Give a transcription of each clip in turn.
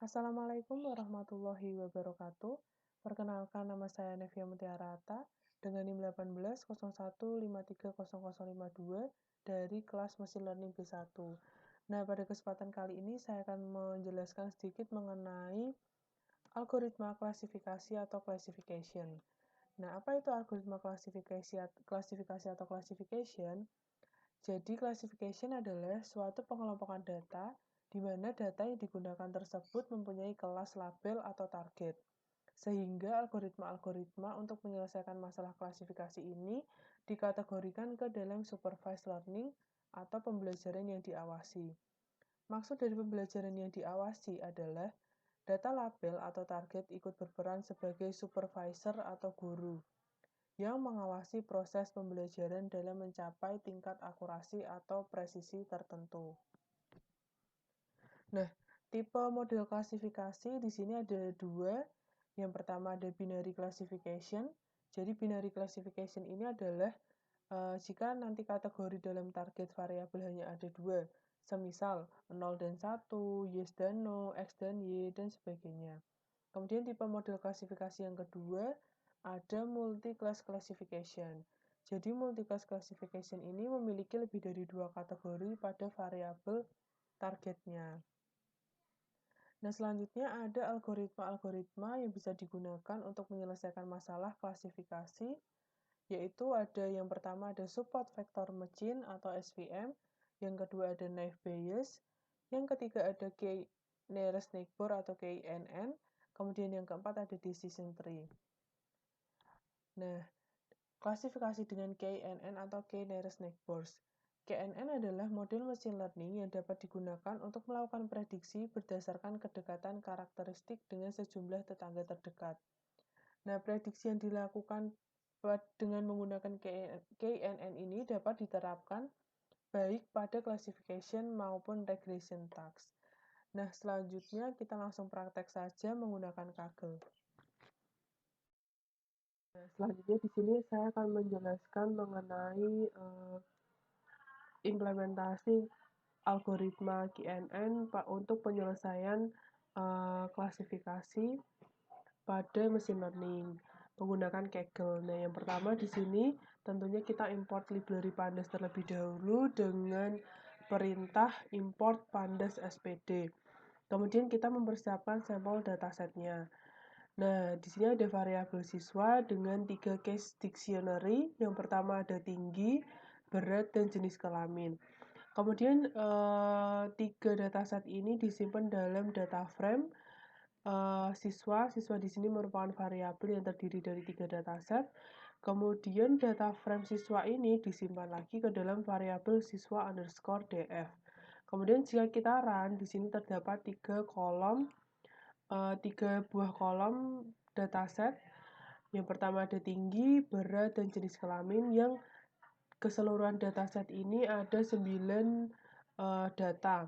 Assalamualaikum warahmatullahi wabarakatuh. Perkenalkan, nama saya Nevia Mutiarata dengan NIM 1801530052 dari kelas Mesin Learning B1. Nah, pada kesempatan kali ini saya akan menjelaskan sedikit mengenai algoritma klasifikasi atau classification. Nah, apa itu algoritma klasifikasi atau classification? Jadi, classification adalah suatu pengelompokan data di mana data yang digunakan tersebut mempunyai kelas label atau target. Sehingga algoritma-algoritma untuk menyelesaikan masalah klasifikasi ini dikategorikan ke dalam supervised learning atau pembelajaran yang diawasi. Maksud dari pembelajaran yang diawasi adalah data label atau target ikut berperan sebagai supervisor atau guru yang mengawasi proses pembelajaran dalam mencapai tingkat akurasi atau presisi tertentu. Nah, tipe model klasifikasi di sini ada dua. Yang pertama ada binary classification. Jadi binary classification ini adalah jika nanti kategori dalam target variabel hanya ada dua, semisal 0 dan 1, yes dan no, x dan y, dan sebagainya. Kemudian tipe model klasifikasi yang kedua ada multi-class classification. Jadi multi-class classification ini memiliki lebih dari dua kategori pada variabel targetnya. Nah, selanjutnya ada algoritma-algoritma yang bisa digunakan untuk menyelesaikan masalah klasifikasi, yaitu ada yang pertama ada support vector machine atau SVM, yang kedua ada naive Bayes, yang ketiga ada k-nearest neighbor atau KNN, kemudian yang keempat ada decision tree. Nah, klasifikasi dengan KNN atau k-nearest neighbors. KNN adalah model machine learning yang dapat digunakan untuk melakukan prediksi berdasarkan kedekatan karakteristik dengan sejumlah tetangga terdekat. Nah, prediksi yang dilakukan dengan menggunakan KNN ini dapat diterapkan baik pada classification maupun regression task. Nah, selanjutnya kita langsung praktek saja menggunakan Kaggle. Nah, selanjutnya di sini saya akan menjelaskan mengenai implementasi algoritma KNN untuk penyelesaian klasifikasi pada mesin learning menggunakan Kaggle. Nah, yang pertama di sini tentunya kita import library pandas terlebih dahulu dengan perintah import pandas spd. Kemudian kita mempersiapkan sampel datasetnya. Nah, di sini ada variabel siswa dengan 3 case dictionary. Yang pertama ada tinggi, berat, dan jenis kelamin. Kemudian 3 dataset ini disimpan dalam data frame siswa di sini merupakan variabel yang terdiri dari 3 dataset. Kemudian data frame siswa ini disimpan lagi ke dalam variabel siswa underscore df. Kemudian jika kita run, di sini terdapat 3 buah kolom dataset. Yang pertama ada tinggi, berat, dan jenis kelamin yang keseluruhan dataset ini ada 9 data.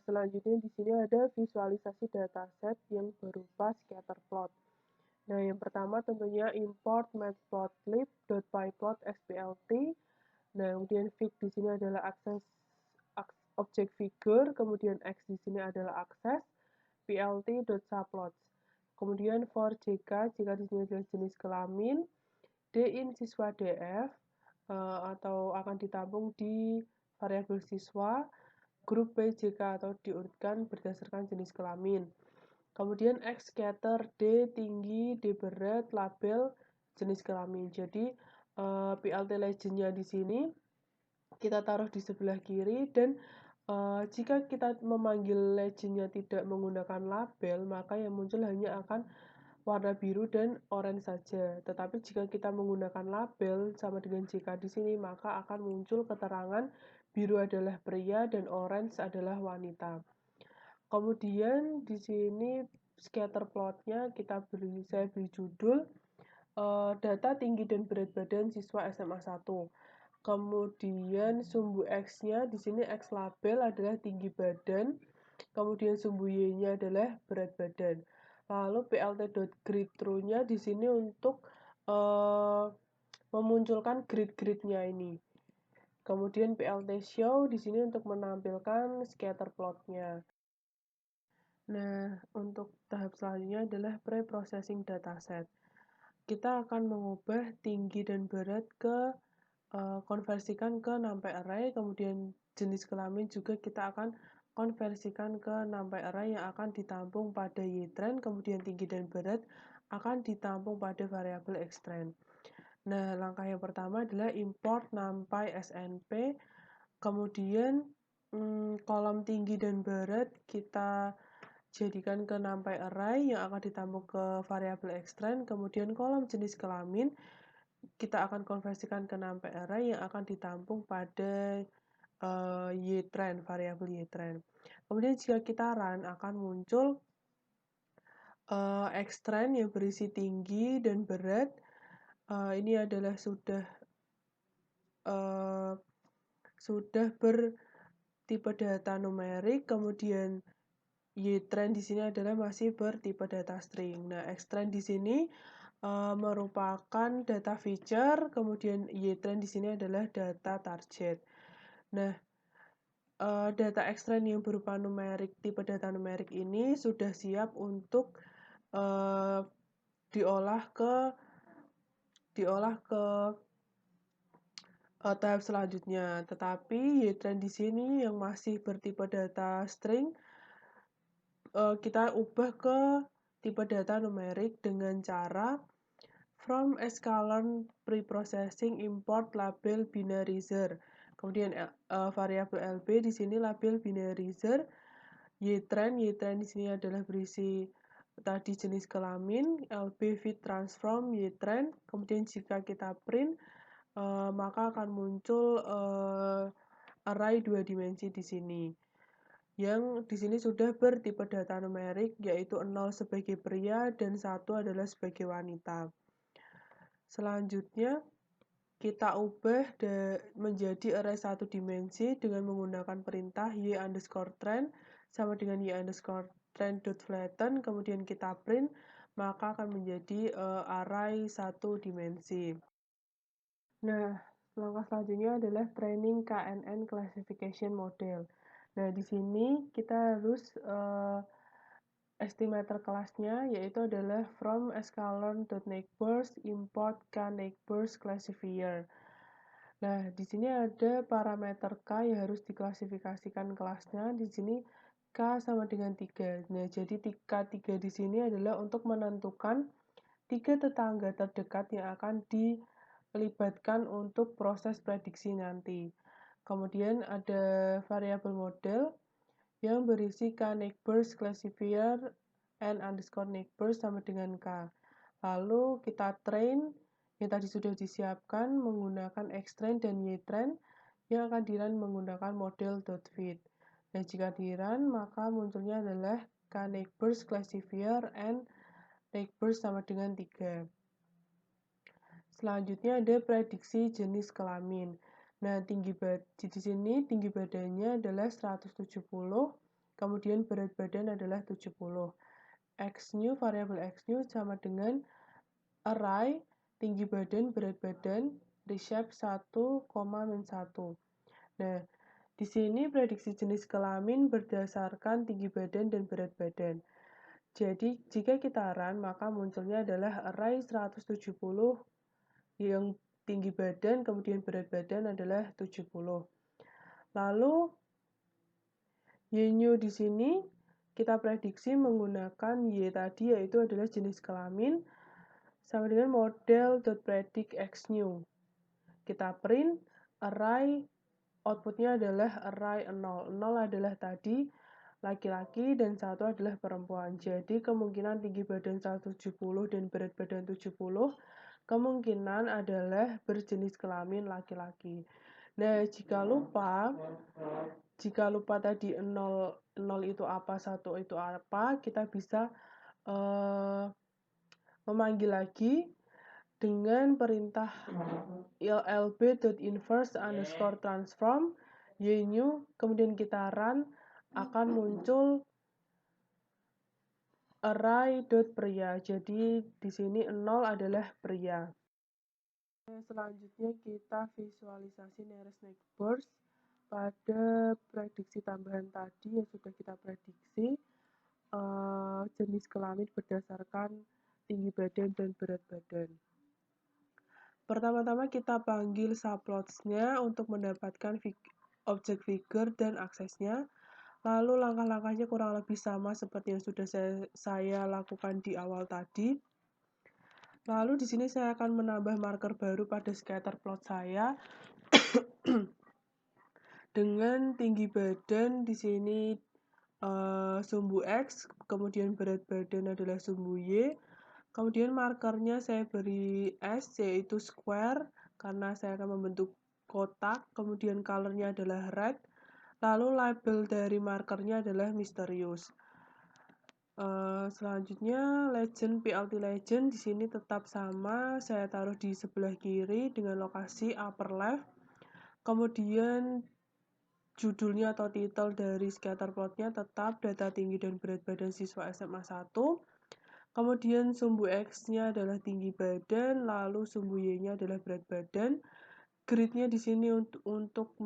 Selanjutnya di sini ada visualisasi dataset yang berupa scatter plot. Nah, yang pertama tentunya import matplotlib.pyplot_splt. Nah, kemudian fig di sini adalah objek figure, kemudian x di sini adalah akses, plt.subplots. Kemudian for jk jika di sini adalah jenis kelamin, din siswa df atau akan ditampung di variabel siswa, grup PJK atau diurutkan berdasarkan jenis kelamin. Kemudian X scatter, D tinggi, D berat, label, jenis kelamin. Jadi PLT legend-nya di sini kita taruh di sebelah kiri dan jika kita memanggil legend-nya tidak menggunakan label, maka yang muncul hanya akan warna biru dan orange saja. Tetapi jika kita menggunakan label sama dengan JK di sini, maka akan muncul keterangan biru adalah pria dan orange adalah wanita. Kemudian di sini scatter plotnya saya beri judul data tinggi dan berat badan siswa SMA 1. Kemudian sumbu X-nya di sini X label adalah tinggi badan, kemudian sumbu Y-nya adalah berat badan. Lalu plt.grid_true-nya di sini untuk memunculkan grid-gridnya ini. Kemudian plt show di sini untuk menampilkan scatter plotnya. Nah, untuk tahap selanjutnya adalah pre-processing dataset. Kita akan mengubah tinggi dan berat konversikan ke NumPy array, kemudian jenis kelamin juga kita akan konversikan ke NumPy array yang akan ditampung pada ytrand, kemudian tinggi dan berat akan ditampung pada variabel xtrand. Nah, langkah yang pertama adalah import NumPy snp, kemudian kolom tinggi dan berat kita jadikan ke NumPy array yang akan ditampung ke variabel xtrand, kemudian kolom jenis kelamin kita akan konversikan ke NumPy array yang akan ditampung pada ytrand, variabel ytrand. Kemudian jika kita run akan muncul xtrand yang berisi tinggi dan berat. Ini adalah sudah bertipe data numerik, kemudian ytrand di sini adalah masih bertipe data string. Nah, xtrand di sini merupakan data feature, kemudian ytrand di sini adalah data target. Nah, data xtrand yang berupa numerik, tipe data numerik ini sudah siap untuk diolah ke tahap selanjutnya. Tetapi ytrand di sini yang masih bertipe data string kita ubah ke tipe data numerik dengan cara from sklearn preprocessing import label binarizer. Kemudian variabel lb di sini label binarizer. Ytrand di sini adalah berisi tadi jenis kelamin, lb fit transform ytrand. Kemudian jika kita print maka akan muncul array 2 dimensi di sini. Yang di sini sudah bertipe data numerik, yaitu 0 sebagai pria dan 1 adalah sebagai wanita. Selanjutnya, kita ubah menjadi array 1 dimensi dengan menggunakan perintah y_trend sama dengan y_trend.flatten, kemudian kita print, maka akan menjadi array 1 dimensi. Nah, langkah selanjutnya adalah training KNN classification model. Nah, di sini kita harus estimator kelasnya yaitu adalah from sklearn.neighbors import k_neighbors classifier. Nah, di sini ada parameter k yang harus diklasifikasikan kelasnya. Di sini k sama dengan 3. Nah, jadi k3 di sini adalah untuk menentukan 3 tetangga terdekat yang akan dilibatkan untuk proses prediksi nanti. Kemudian ada variabel model yang berisi k_neighbors classifier n_neighbors sama dengan k. Lalu kita train yang tadi sudah disiapkan menggunakan xtrand dan ytrand yang akan di-run menggunakan model.fit. Nah, jika di-run maka munculnya adalah k_neighbors classifier n_neighbors sama dengan 3. Selanjutnya ada prediksi jenis kelamin. Nah, di sini tinggi badannya adalah 170, kemudian berat badan adalah 70. X-new, variabel X-new sama dengan array, tinggi badan, berat badan, reshape 1, min 1. Nah, di sini prediksi jenis kelamin berdasarkan tinggi badan dan berat badan. Jadi, jika kita run, maka munculnya adalah array 170 yang tinggi badan, kemudian berat badan adalah 70. Lalu, y_new di sini kita prediksi menggunakan y tadi, yaitu adalah jenis kelamin, sama dengan model.predict x_new. Kita print, array, outputnya adalah array 0. 0 adalah tadi laki-laki dan 1 adalah perempuan. Jadi, kemungkinan tinggi badan 170 dan berat badan 70 kemungkinan adalah berjenis kelamin laki-laki. Nah, jika lupa tadi 0 itu apa, 1 itu apa, kita bisa memanggil lagi dengan perintah lb.inverse_transform y_new, kemudian kita run, akan muncul array.pria. Jadi di sini 0 adalah pria. Selanjutnya kita visualisasi nearest neighbors pada prediksi tambahan tadi yang sudah kita prediksi. jenis kelamin berdasarkan tinggi badan dan berat badan. Pertama-tama kita panggil subplots-nya untuk mendapatkan objek figur dan aksesnya. Lalu langkah-langkahnya kurang lebih sama seperti yang sudah saya lakukan di awal tadi. Lalu di sini saya akan menambah marker baru pada scatter plot saya dengan tinggi badan di sini sumbu X, kemudian berat badan adalah sumbu Y. Kemudian markernya saya beri S, yaitu square, karena saya akan membentuk kotak. Kemudian colornya adalah red. Lalu label dari markernya adalah misterius. Selanjutnya legend PLT legend di sini tetap sama, saya taruh di sebelah kiri dengan lokasi upper left. Kemudian judulnya atau title dari scatter plotnya tetap data tinggi dan berat badan siswa SMA 1. Kemudian sumbu X-nya adalah tinggi badan, lalu sumbu Y-nya adalah berat badan. Grid-nya di sini untuk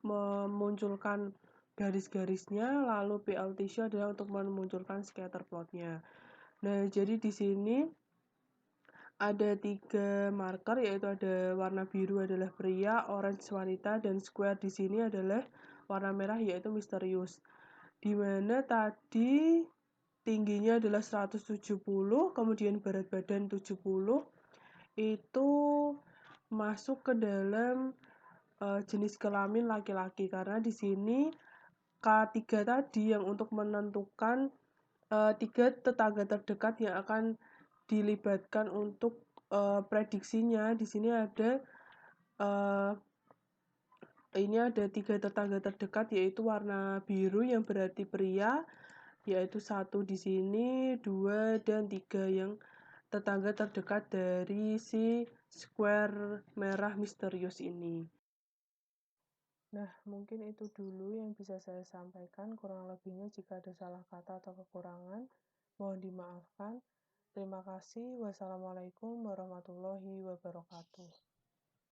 memunculkan garis-garisnya, lalu PLT show adalah untuk memunculkan scatter plotnya. Nah, jadi di sini ada 3 marker, yaitu ada warna biru adalah pria, orange wanita, dan square di sini adalah warna merah yaitu misterius. Di mana tadi tingginya adalah 170, kemudian berat badan 70, itu masuk ke dalam jenis kelamin laki-laki, karena di sini K3 tadi yang untuk menentukan 3 tetangga terdekat yang akan dilibatkan untuk prediksinya. Di sini ada ini ada 3 tetangga terdekat, yaitu warna biru yang berarti pria, yaitu 1 di sini, 2 dan 3 yang tetangga terdekat dari si square merah misterius ini. Nah, mungkin itu dulu yang bisa saya sampaikan. Kurang lebihnya jika ada salah kata atau kekurangan, mohon dimaafkan. Terima kasih. Wassalamualaikum warahmatullahi wabarakatuh.